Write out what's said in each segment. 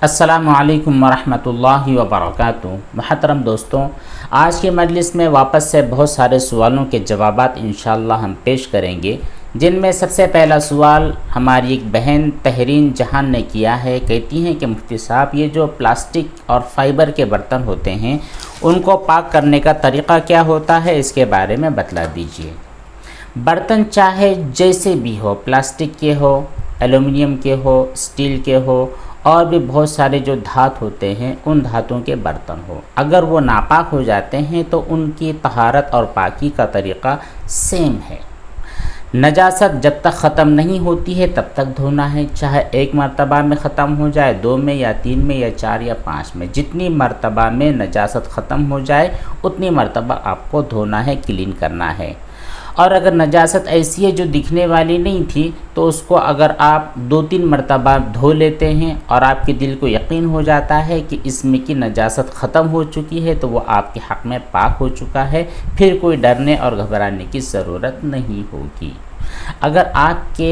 السلام علیکم ورحمۃ اللہ وبرکاتہ۔ محترم دوستوں، آج کی مجلس میں واپس سے بہت سارے سوالوں کے جوابات انشاءاللہ ہم پیش کریں گے، جن میں سب سے پہلا سوال ہماری ایک بہن تحرین جہان نے کیا ہے۔ کہتی ہیں کہ مفتی صاحب، یہ جو پلاسٹک اور فائبر کے برتن ہوتے ہیں ان کو پاک کرنے کا طریقہ کیا ہوتا ہے، اس کے بارے میں بتلا دیجیے۔ برتن چاہے جیسے بھی ہو، پلاسٹک کے ہو، ایلومینیم کے ہو، اسٹیل کے ہو، اور بھی بہت سارے جو دھات ہوتے ہیں ان دھاتوں کے برتن ہو، اگر وہ ناپاک ہو جاتے ہیں تو ان کی طہارت اور پاکی کا طریقہ سیم ہے۔ نجاست جب تک ختم نہیں ہوتی ہے تب تک دھونا ہے، چاہے ایک مرتبہ میں ختم ہو جائے، 2 میں یا 3 میں یا 4 یا 5 میں، جتنی مرتبہ میں نجاست ختم ہو جائے اتنی مرتبہ آپ کو دھونا ہے، کلین کرنا ہے۔ اور اگر نجاست ایسی ہے جو دکھنے والی نہیں تھی تو اس کو اگر آپ 2-3 مرتبہ دھو لیتے ہیں اور آپ کے دل کو یقین ہو جاتا ہے کہ اس میں کی نجاست ختم ہو چکی ہے تو وہ آپ کے حق میں پاک ہو چکا ہے، پھر کوئی ڈرنے اور گھبرانے کی ضرورت نہیں ہوگی۔ اگر آپ کے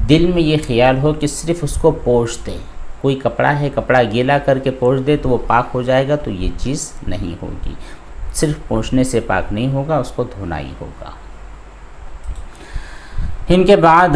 دل میں یہ خیال ہو کہ صرف اس کو پوچھ دیں، کوئی کپڑا ہے کپڑا گیلا کر کے پوچھ دے تو وہ پاک ہو جائے گا، تو یہ چیز نہیں ہوگی۔ صرف پوچھنے سے پاک نہیں ہوگا، اس کو دھونا ہی ہوگا۔ ان کے بعد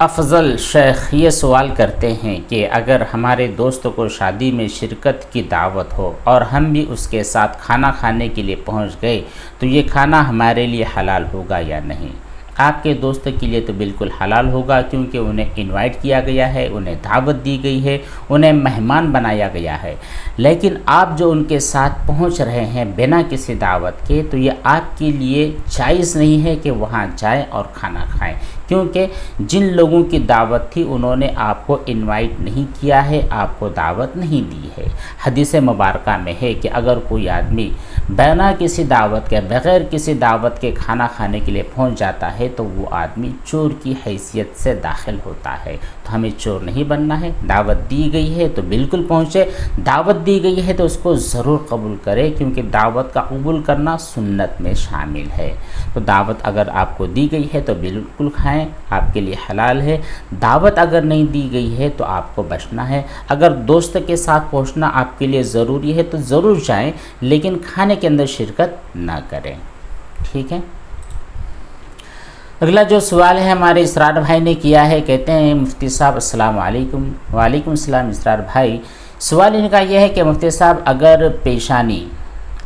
افضل شیخ یہ سوال کرتے ہیں کہ اگر ہمارے دوست کو شادی میں شرکت کی دعوت ہو اور ہم بھی اس کے ساتھ کھانا کھانے کے لیے پہنچ گئے تو یہ کھانا ہمارے لیے حلال ہوگا یا نہیں؟ آپ کے دوست کے لیے تو بالکل حلال ہوگا، کیونکہ انہیں انوائٹ کیا گیا ہے، انہیں دعوت دی گئی ہے، انہیں مہمان بنایا گیا ہے۔ لیکن آپ جو ان کے ساتھ پہنچ رہے ہیں بنا کسی دعوت کے، تو یہ آپ کے لیے جائز نہیں ہے کہ وہاں جائیں اور کھانا کھائیں، کیونکہ جن لوگوں کی دعوت تھی انہوں نے آپ کو انوائٹ نہیں کیا ہے، آپ کو دعوت نہیں دی ہے۔ حدیث مبارکہ میں ہے کہ اگر کوئی آدمی بنا کسی دعوت کے، بغیر کسی دعوت کے کھانا کھانے کے لیے پہنچ جاتا ہے تو وہ آدمی چور کی حیثیت سے داخل ہوتا ہے۔ تو ہمیں چور نہیں بننا ہے، دعوت دی گئی ہے تو بالکل پہنچے، دعوت دی گئی ہے تو اس کو ضرور قبول کرے، کیونکہ دعوت کا قبول کرنا سنت میں شامل ہے۔ تو دعوت اگر آپ کو دی گئی ہے تو بالکل کھائیں، آپ کے لیے حلال ہے۔ دعوت اگر نہیں دی گئی ہے تو آپ کو بچنا ہے۔ اگر دوست کے ساتھ پہنچنا آپ کے لیے ضروری ہے تو ضرور جائیں، لیکن کھانے کے اندر شرکت نہ کریں، ٹھیک ہے؟ اگلا جو سوال ہے ہمارے اسرار بھائی نے کیا ہے، کہتے ہیں مفتی صاحب السلام علیکم۔ وعلیکم السلام اسرار بھائی۔ سوال ان کا یہ ہے کہ مفتی صاحب،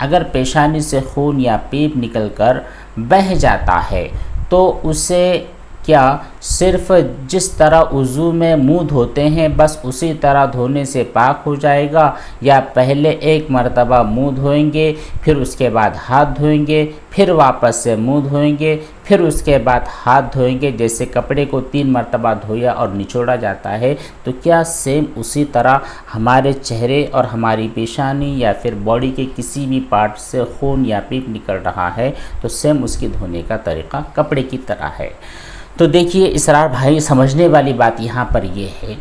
اگر پیشانی سے خون یا پیپ نکل کر بہہ جاتا ہے تو اسے کیا صرف جس طرح وضو میں منہ دھوتے ہیں بس اسی طرح دھونے سے پاک ہو جائے گا، یا پہلے ایک مرتبہ منہ دھوئیں گے، پھر اس کے بعد ہاتھ دھوئیں گے، پھر واپس سے منہ دھوئیں گے، پھر اس کے بعد ہاتھ دھوئیں گے؟ جیسے کپڑے کو 3 مرتبہ دھویا اور نچوڑا جاتا ہے، تو کیا سیم اسی طرح ہمارے چہرے اور ہماری پیشانی یا پھر باڈی کے کسی بھی پارٹ سے خون یا پیپ نکل رہا ہے تو سیم اس کی دھونے کا طریقہ کپڑے کی طرح ہے؟ تو دیکھیے اسرار بھائی، سمجھنے والی بات یہاں پر یہ ہے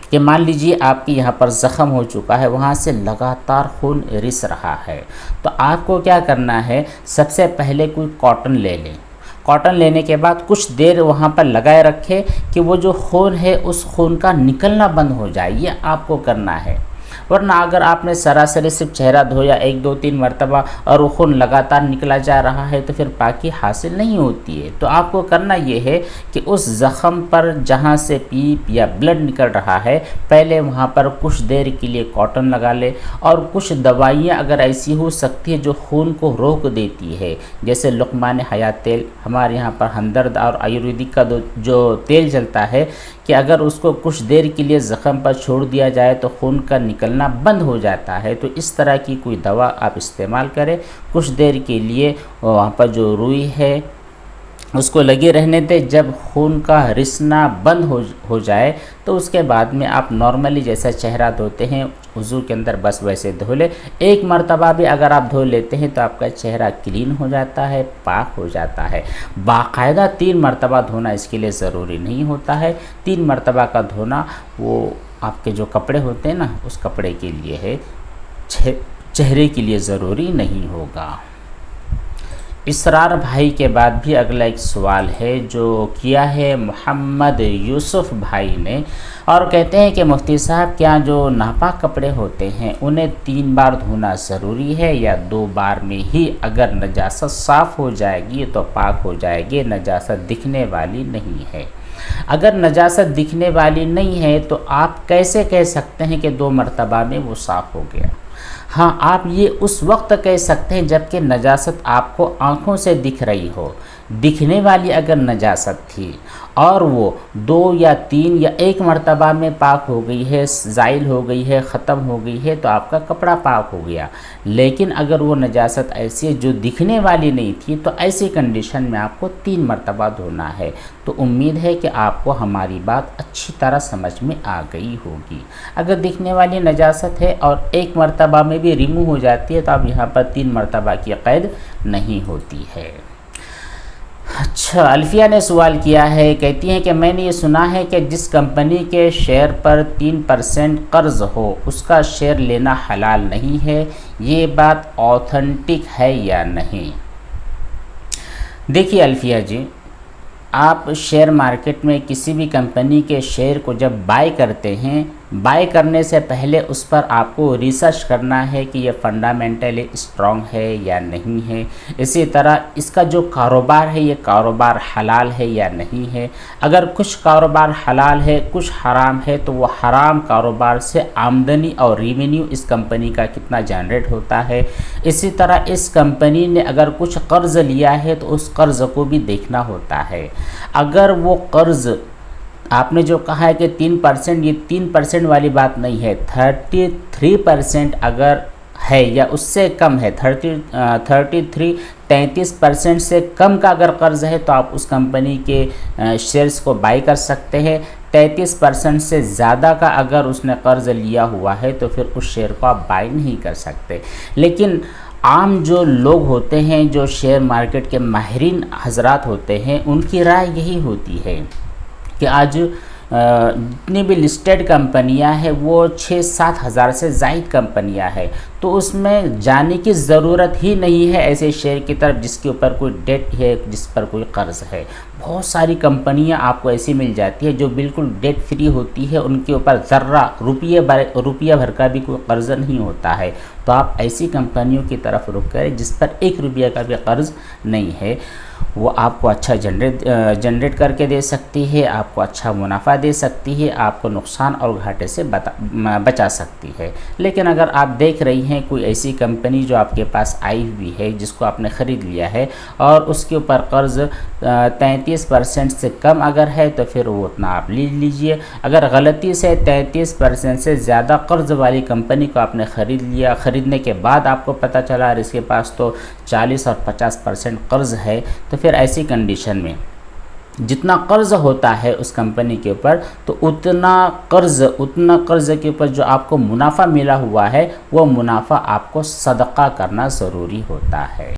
کہ مان لیجیے آپ کی یہاں پر زخم ہو چکا ہے، وہاں سے لگاتار خون رس رہا ہے، تو آپ کو کیا کرنا ہے؟ سب سے پہلے کوئی کاٹن لے لیں۔ کاٹن لینے کے بعد کچھ دیر وہاں پر لگائے رکھے کہ وہ جو خون ہے اس خون کا نکلنا بند ہو جائے، یہ آپ کو کرنا ہے۔ ورنہ اگر آپ نے سراسری صرف چہرہ دھویا 1-2-3 مرتبہ اور وہ خون لگاتار نکلا جا رہا ہے تو پھر پاکی حاصل نہیں ہوتی ہے۔ تو آپ کو کرنا یہ ہے کہ اس زخم پر جہاں سے پیپ یا بلڈ نکل رہا ہے، پہلے وہاں پر کچھ دیر کے لیے کاٹن لگا لے، اور کچھ دوائیاں اگر ایسی ہو سکتی ہے جو خون کو روک دیتی ہے، جیسے لقمان حیات تیل، ہمارے یہاں پر ہمدرد اور آیورویدک کا جو تیل چلتا ہے، کہ اگر اس کو کچھ دیر کے لیے زخم پر چھوڑ دیا جائے تو خون کا نکلنا بند ہو جاتا ہے۔ تو اس طرح کی کوئی دوا آپ استعمال کریں، کچھ دیر کے لیے وہاں پر جو روئی ہے اس کو لگے رہنے دیں، جب خون کا رسنا بند ہو جائے تو اس کے بعد میں آپ نارملی جیسا چہرہ دھوتے ہیں وضو کے اندر بس ویسے دھو لیں۔ ایک مرتبہ بھی اگر آپ دھو لیتے ہیں تو آپ کا چہرہ کلین ہو جاتا ہے، پاک ہو جاتا ہے۔ باقاعدہ 3 مرتبہ دھونا اس کے لیے ضروری نہیں ہوتا ہے۔ 3 مرتبہ کا دھونا وہ آپ کے جو کپڑے ہوتے ہیں نا اس کپڑے کے لیے ہے، چہرے کے لیے ضروری نہیں ہوگا۔ اسرار بھائی کے بعد بھی اگلا ایک سوال ہے جو کیا ہے محمد یوسف بھائی نے، اور کہتے ہیں کہ مفتی صاحب کیا جو ناپاک کپڑے ہوتے ہیں انہیں 3 بار دھونا ضروری ہے یا 2 بار میں ہی اگر نجاست صاف ہو جائے گی تو پاک ہو جائے گی، نجاست دکھنے والی نہیں ہے؟ اگر نجاست دکھنے والی نہیں ہے تو آپ کیسے کہہ سکتے ہیں کہ 2 مرتبہ میں وہ صاف ہو گیا؟ ہاں، آپ یہ اس وقت کہہ سکتے ہیں جب کہ نجاست آپ کو آنکھوں سے دکھ رہی ہو۔ دکھنے والی اگر نجاست تھی اور وہ 2 یا 3 یا 1 مرتبہ میں پاک ہو گئی ہے، زائل ہو گئی ہے، ختم ہو گئی ہے، تو آپ کا کپڑا پاک ہو گیا۔ لیکن اگر وہ نجاست ایسی ہے جو دکھنے والی نہیں تھی تو ایسی کنڈیشن میں آپ کو 3 مرتبہ دھونا ہے۔ تو امید ہے کہ آپ کو ہماری بات اچھی طرح سمجھ میں آ گئی ہوگی۔ اگر دکھنے والی نجاست ہے اور 1 مرتبہ میں بھی ریمو ہو جاتی ہے تو اب یہاں پر 3 مرتبہ کی قید نہیں ہوتی ہے۔ اچھا، الفیہ نے سوال کیا ہے، کہتی ہیں کہ میں نے یہ سنا ہے کہ جس کمپنی کے شیئر پر 3% قرض ہو اس کا شیئر لینا حلال نہیں ہے، یہ بات اوتھنٹک ہے یا نہیں؟ دیکھیے الفیہ جی، آپ شیئر مارکیٹ میں کسی بھی کمپنی کے شیئر کو جب بائی کرتے ہیں، بائی کرنے سے پہلے اس پر آپ کو ریسرچ کرنا ہے کہ یہ فنڈامنٹلی اسٹرانگ ہے یا نہیں ہے۔ اسی طرح اس کا جو کاروبار ہے یہ کاروبار حلال ہے یا نہیں ہے۔ اگر کچھ کاروبار حلال ہے، کچھ حرام ہے، تو وہ حرام کاروبار سے آمدنی اور ریونیو اس کمپنی کا کتنا جنریٹ ہوتا ہے۔ اسی طرح اس کمپنی نے اگر کچھ قرض لیا ہے تو اس قرض کو بھی دیکھنا ہوتا ہے۔ اگر وہ قرض آپ نے جو کہا ہے کہ 3%، یہ 3% والی بات نہیں ہے، 33% اگر ہے یا اس سے کم ہے، 33% سے کم کا اگر قرض ہے تو آپ اس کمپنی کے شیئرز کو بائی کر سکتے ہیں۔ 33% سے زیادہ کا اگر اس نے قرض لیا ہوا ہے تو پھر اس شیئر کو آپ بائی نہیں کر سکتے۔ لیکن عام جو لوگ ہوتے ہیں، جو شیئر مارکیٹ کے ماہرین حضرات ہوتے ہیں، ان کی رائے یہی ہوتی ہے کہ آج جتنی بھی لسٹڈ کمپنیاں ہیں وہ 6-7 ہزار سے زائد کمپنیاں ہیں، تو اس میں جانے کی ضرورت ہی نہیں ہے ایسے شیئر کی طرف جس کے اوپر کوئی ڈیٹ ہے، جس پر کوئی قرض ہے۔ بہت ساری کمپنیاں آپ کو ایسی مل جاتی ہے جو بالکل ڈیٹ فری ہوتی ہے، ان کے اوپر ذرہ روپیہ بھر کا بھی کوئی قرض نہیں ہوتا ہے۔ تو آپ ایسی کمپنیوں کی طرف رخ کریں جس پر 1 روپیہ کا بھی قرض نہیں ہے۔ وہ آپ کو اچھا جنریٹ کر کے دے سکتی ہے، آپ کو اچھا منافع دے سکتی ہے، آپ کو نقصان اور گھاٹے سے بچا سکتی ہے۔ لیکن اگر آپ دیکھ رہی ہیں کوئی ایسی کمپنی جو آپ کے پاس آئی ہوئی ہے، جس کو آپ نے خرید لیا ہے اور اس کے اوپر قرض 33% سے کم اگر ہے تو پھر وہ اتنا آپ لے لیجئے۔ اگر غلطی سے 33% سے زیادہ قرض والی کمپنی کو آپ نے خرید لیا، خریدنے کے بعد آپ کو پتہ چلا اور اس کے پاس تو 40 اور 50% قرض ہے، تو پھر ایسی کنڈیشن میں جتنا قرض ہوتا ہے اس کمپنی کے اوپر تو اتنا قرض کے اوپر جو آپ کو منافع ملا ہوا ہے وہ منافع آپ کو صدقہ کرنا ضروری ہوتا ہے۔